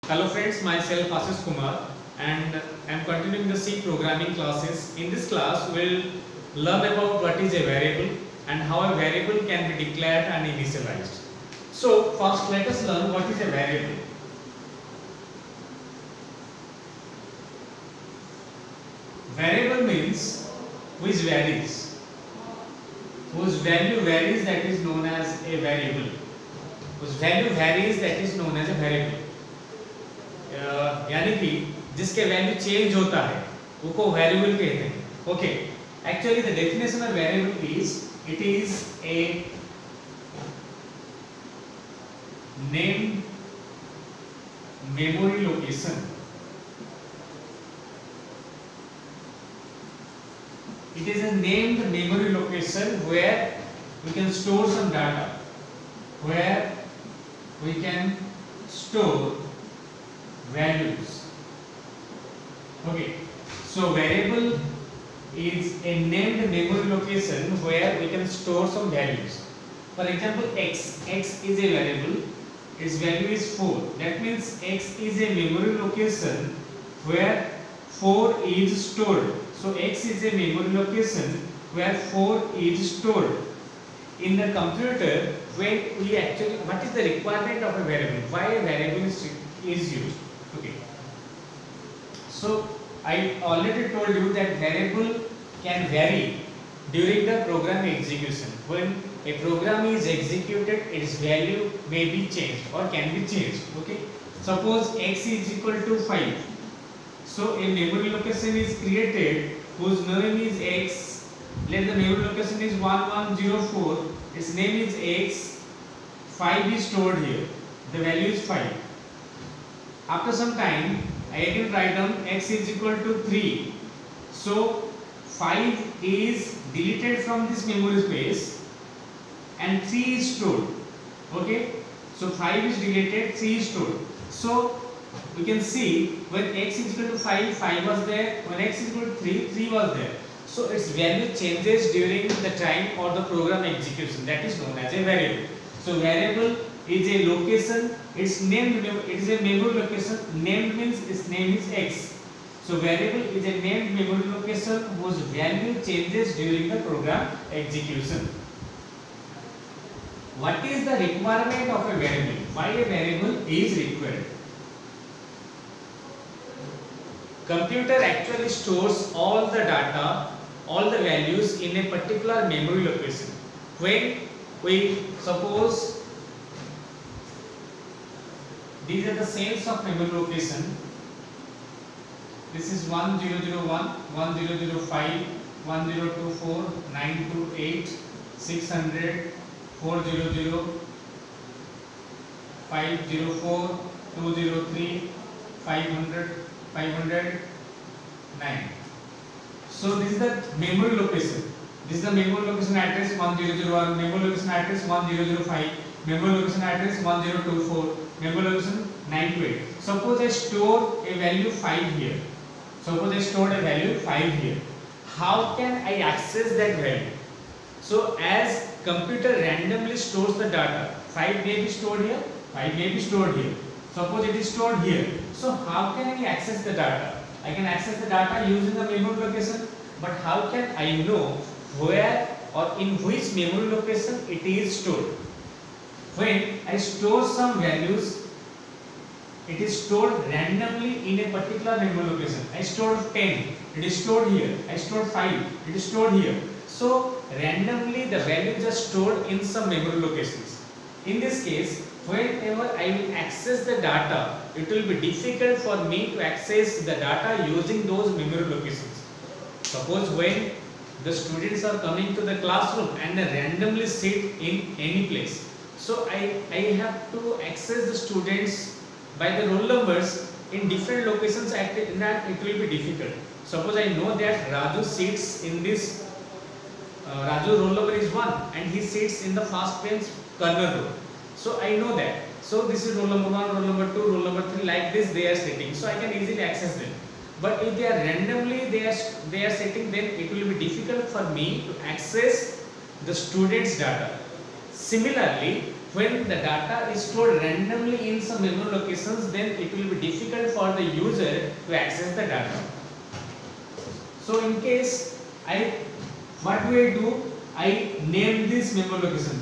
Hello friends, myself Ashish Kumar and I am continuing the C programming classes. In this class, we will learn about what is a variable and how a variable can be declared and initialized. So first let us learn what is a variable. Variable means which varies, whose value varies, that is known as a variable. Whose value varies, that is known as a variable. यानी कि जिसके value change होता है वो को variable कहते हैं. Okay, actually the definition of variable is it is a named memory location. It is a named memory location where we can store some data, where we can store values. Okay, so variable is a named memory location where we can store some values. For example, x is a variable, its value is 4. That means x is a memory location where 4 is stored. So x is a memory location where 4 is stored. In the computer, when we actually, what is the requirement of a variable? Why a variable is used? Okay. So I already told you that variable can vary during the program execution. When a program is executed, its value may be changed or can be changed. Okay. Suppose x is equal to 5. So a memory location is created whose name is x. Let the memory location is 1104. Its name is x. 5 is stored here. The value is 5. After some time, I can write down x is equal to 3. So 5 is deleted from this memory space and 3 is stored. Okay. So 5 is deleted, 3 is stored. So we can see when x is equal to 5, 5 was there. When x is equal to 3, 3 was there. So its value changes during the time or the program execution. That is known as a variable. So variable is a location. It's named. It is a memory location. Named means its name is x. So variable is a named memory location whose value changes during the program execution. What is the requirement of a variable? Why a variable is required? Computer actually stores all the data, all the values in a particular memory location. When we suppose these are the cells of memory location. This is 1001, 1005, 1024, 928, 600, 400, 504, 203, 500, 509. So this is the memory location. This is the memory location address 1001, memory location address 1005, memory location address 1024, memory location 928. Suppose I store a value 5 here. Suppose I stored a value 5 here. How can I access that value? So as computer randomly stores the data, 5 may be stored here, 5 may be stored here. Suppose it is stored here. So how can I access the data? I can access the data using the memory location, but how can I know where or in which memory location it is stored? When I store some values, it is stored randomly in a particular memory location. I stored 10, it is stored here. I stored 5, it is stored here. So randomly the values are stored in some memory locations. In this case, whenever I will access the data, it will be difficult for me to access the data using those memory locations. Suppose when the students are coming to the classroom and they randomly sit in any place. So I have to access the students by the roll numbers in different locations, and that it will be difficult. Suppose I know that Raju sits in this, Raju roll number is 1 and he sits in the first bench corner row. So I know that. So this is roll number 1, roll number 2, roll number 3, like this they are sitting. So I can easily access them. But if they are randomly they are sitting, then it will be difficult for me to access the students' data. Similarly, when the data is stored randomly in some memory locations, then it will be difficult for the user to access the data. So in case what do I do? I name this memory location.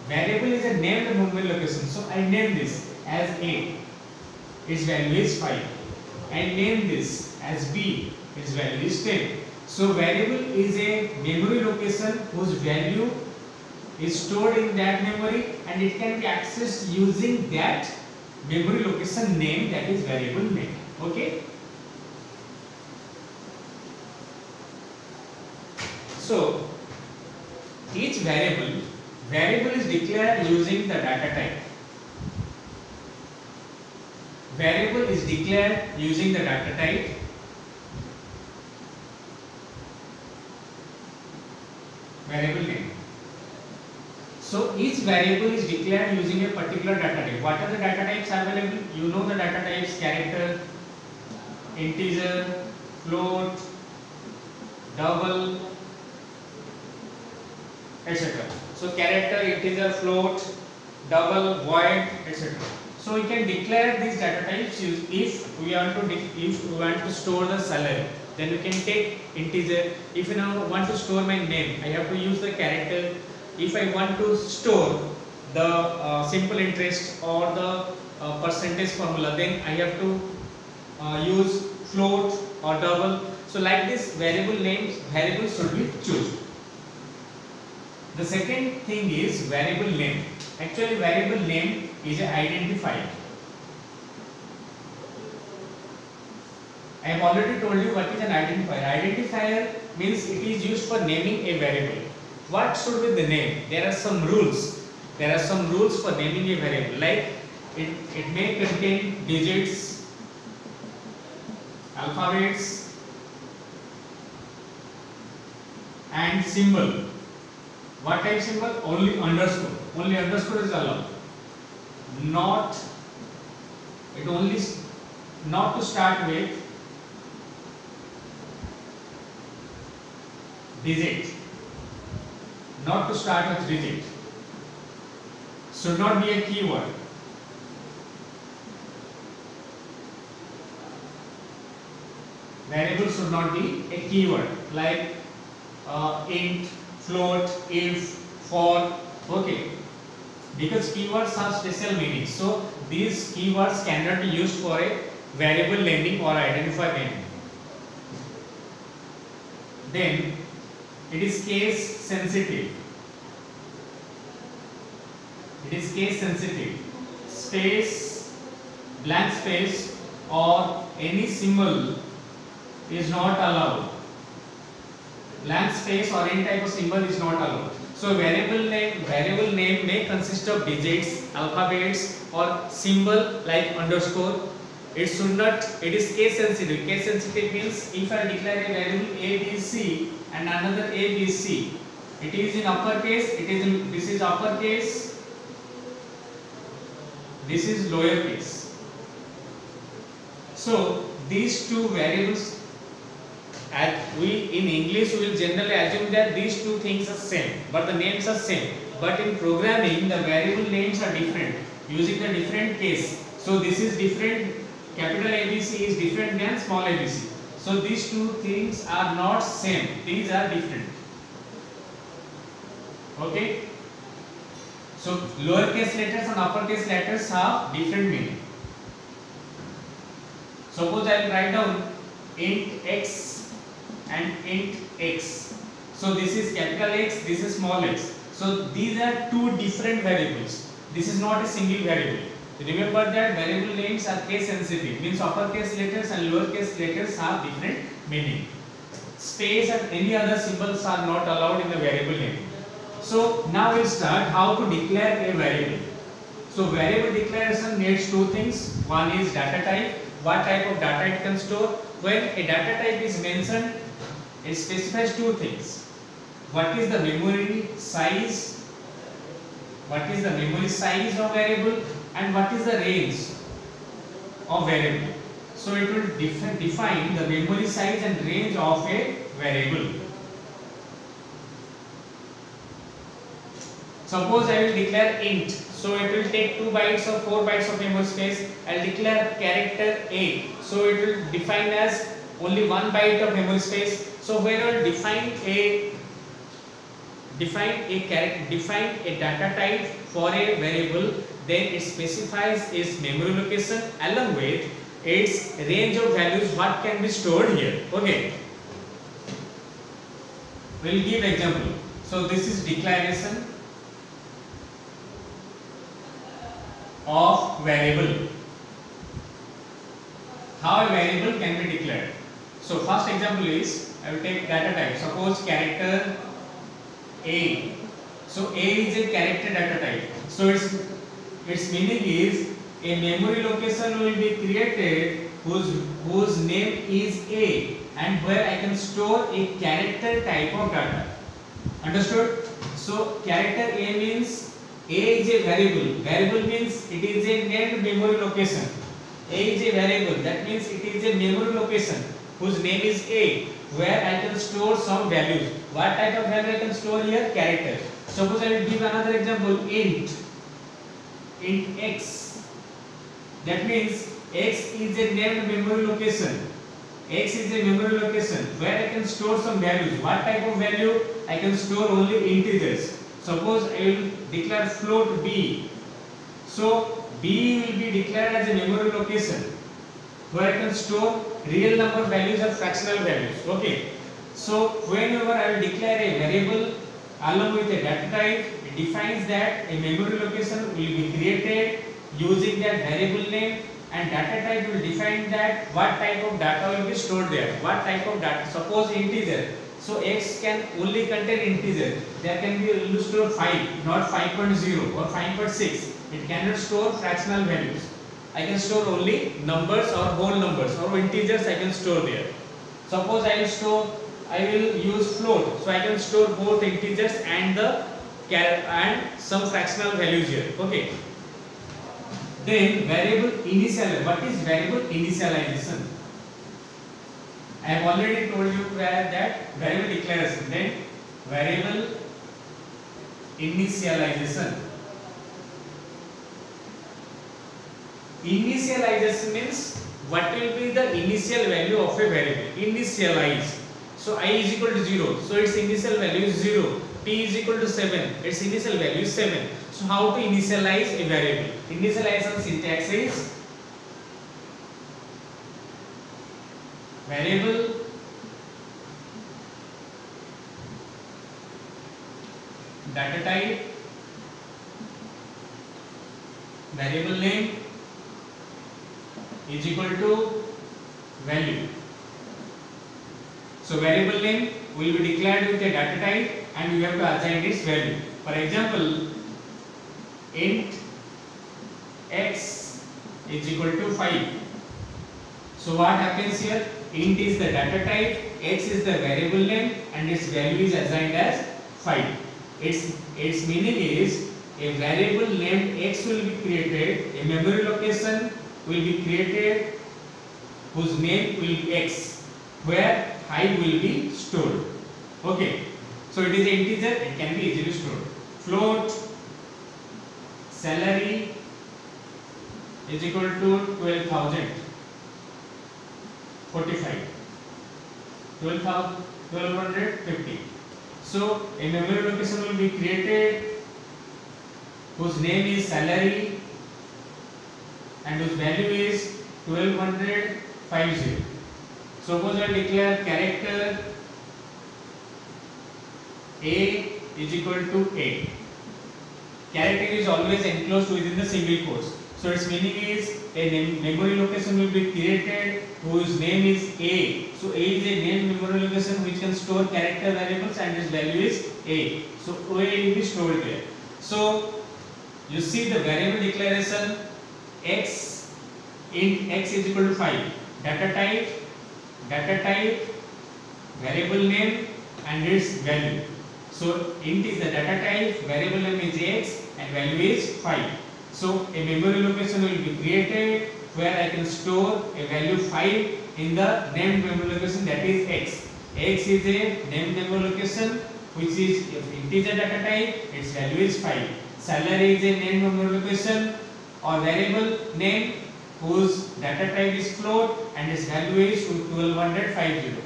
Variable is a named memory location, so I name this as A. Its value is 5. I name this as B. Its value is 10. So variable is a memory location whose value is stored in that memory and it can be accessed using that memory location name, that is variable name. Okay. So each variable is declared using the data type. Variable is declared using the data type. Variable name. So each variable is declared using a particular data type. What are the data types available? You know the data types: character, integer, float, double, etc. So character, integer, float, double, void, etc. So we can declare these data types if we want to store the salary. Then we can take integer. If you now want to store my name, I have to use the character. If I want to store the simple interest or the percentage formula, then I have to use float or double. So like this, variables should be chosen. The second thing is variable name. Actually, variable name is an identifier. I have already told you what is an identifier. Identifier means it is used for naming a variable. What should be the name? There are some rules. There are some rules for naming a variable. Like it may contain digits, alphabets, and symbol. What type symbol? Only underscore. Only underscore is allowed. Not to start with digit. Not to start with digit. Should not be a keyword. Variable should not be a keyword like int, float, if, for. Okay, because keywords have special meanings, so these keywords cannot be used for a variable naming or identifier naming. Then it is case sensitive. It is case sensitive. Space, blank space or any symbol is not allowed. Blank space or any type of symbol is not allowed. So variable name may consist of digits, alphabets or symbol like underscore. It is case sensitive. Case sensitive means if I declare a variable ABC and another ABC, it is in uppercase, this is uppercase, this is lowercase. So these two variables, in English we will generally assume that these two things are same, but the names are same. But in programming, the variable names are different, using the different case. So this is different. Capital ABC is different than small ABC. So these two things are not same. These are different. Okay. So lowercase letters and uppercase letters have different meaning. Suppose I will write down int x and int x. So this is capital X, this is small x. So these are two different variables. This is not a single variable. Remember that variable names are case sensitive, means uppercase letters and lowercase letters have different meaning. Space and any other symbols are not allowed in the variable name. So now we'll start how to declare a variable. So variable declaration needs two things. One is data type. What type of data it can store? When a data type is mentioned, it specifies two things. What is the memory size? What is the memory size of variable? And what is the range of variable? So it will define the memory size and range of a variable. Suppose I will declare int. so it will take 2 bytes or 4 bytes of memory space. I'll declare character A, so it will define as only 1 byte of memory space. So where I'll define a data type for a variable, then it specifies its memory location along with its range of values what can be stored here. Okay, we'll give example. So this is declaration of variable. How a variable can be declared. So first example is, I will take data type. Suppose character A. So A is a character data type. So its meaning is a memory location will be created whose name is A, and where I can store a character type of data. Understood? So character A means A is a variable. Variable means it is a named memory location. A is a variable. That means it is a memory location whose name is A, where I can store some values. What type of value I can store here? Character. Suppose I will give another example. Int X. That means X is a named memory location. X is a memory location where I can store some values. What type of value? I can store only integers. Suppose I will declare float B. So B will be declared as a memory location where I can store real number values or fractional values. Okay. So whenever I will declare a variable along with a data type, it defines that a memory location will be created using that variable name, and data type will define that what type of data will be stored there. What type of data? Suppose integer. So X can only contain integer. There can be only store 5, not 5.0 or 5.6. It cannot store fractional values. I can store only numbers or whole numbers or integers I can store there. Suppose I will use float, so I can store both integers and some fractional values here. Okay. Then variable initial. What is variable initialization? I have already told you that variable declaration. Then variable initialization. Initialization means what will be the initial value of a variable. Initialize. So I is equal to 0. So its initial value is 0. P is equal to 7. Its initial value is 7. So how to initialize a variable? Initialization syntax is variable data type, variable name is equal to value. So variable name will be declared with a data type and you have to assign its value. For example, int x is equal to 5. So what happens here? Int is the data type, x is the variable name, and its value is assigned as 5. Its meaning is a variable named x will be created, a memory location will be created whose name will be x, where 5 will be stored. Okay, so it is an integer, it can be easily stored. Float salary is equal to 12,000. 45, 1250. So a memory location will be created whose name is salary and whose value is 1250. Suppose I declare character A is equal to A. Character is always enclosed within the single quotes. So its meaning is a memory location will be created whose name is A. So A is a named memory location which can store character variables and its value is A. So A will be stored there. So you see the variable declaration x, int x is equal to 5. Data type, variable name and its value. So int is the data type, variable name is x and value is 5. So a memory location will be created where I can store a value 5 in the named memory location, that is x. X is a named memory location which is integer data type, its value is 5. salary is a named memory location or variable name whose data type is float and its value is 1250.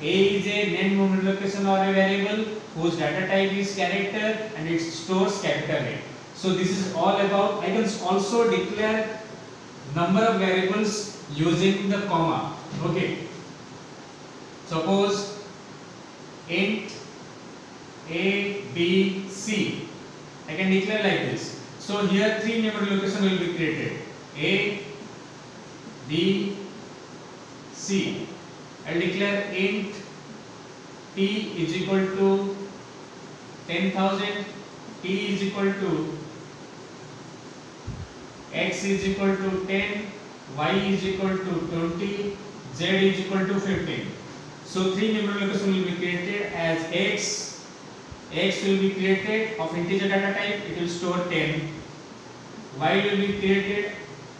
A is a named memory location or a variable whose data type is character and it stores capital A. So this is all about. I can also declare number of variables using the comma. Okay. Suppose int A, B, C. I can declare like this. So here three memory locations will be created. A, B, C. I will declare int T is equal to 10,000, T is equal to X is equal to 10, Y is equal to 20, Z is equal to 15. So three memory locations will be created as X. X will be created of integer data type, it will store 10. Y will be created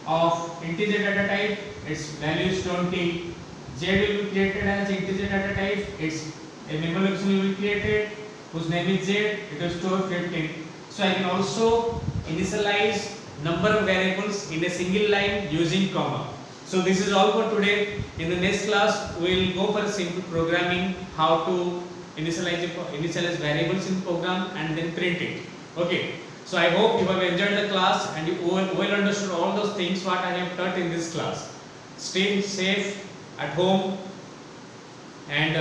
of integer data type, its value is 20. Z will be created as integer data type, its a memory location will be created whose name is Z, it will store 15. So I can also initialize number of variables in a single line using comma. So this is all for today. In the next class we will go for simple programming, how to initialize variables in program and then print it. Okay. So I hope you have enjoyed the class and you well understood all those things what I have taught in this class. Stay safe at home, and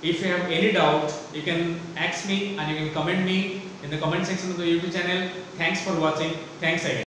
if you have any doubt you can ask me and you can comment me in the comment section of the YouTube channel. Thanks for watching. Thanks again.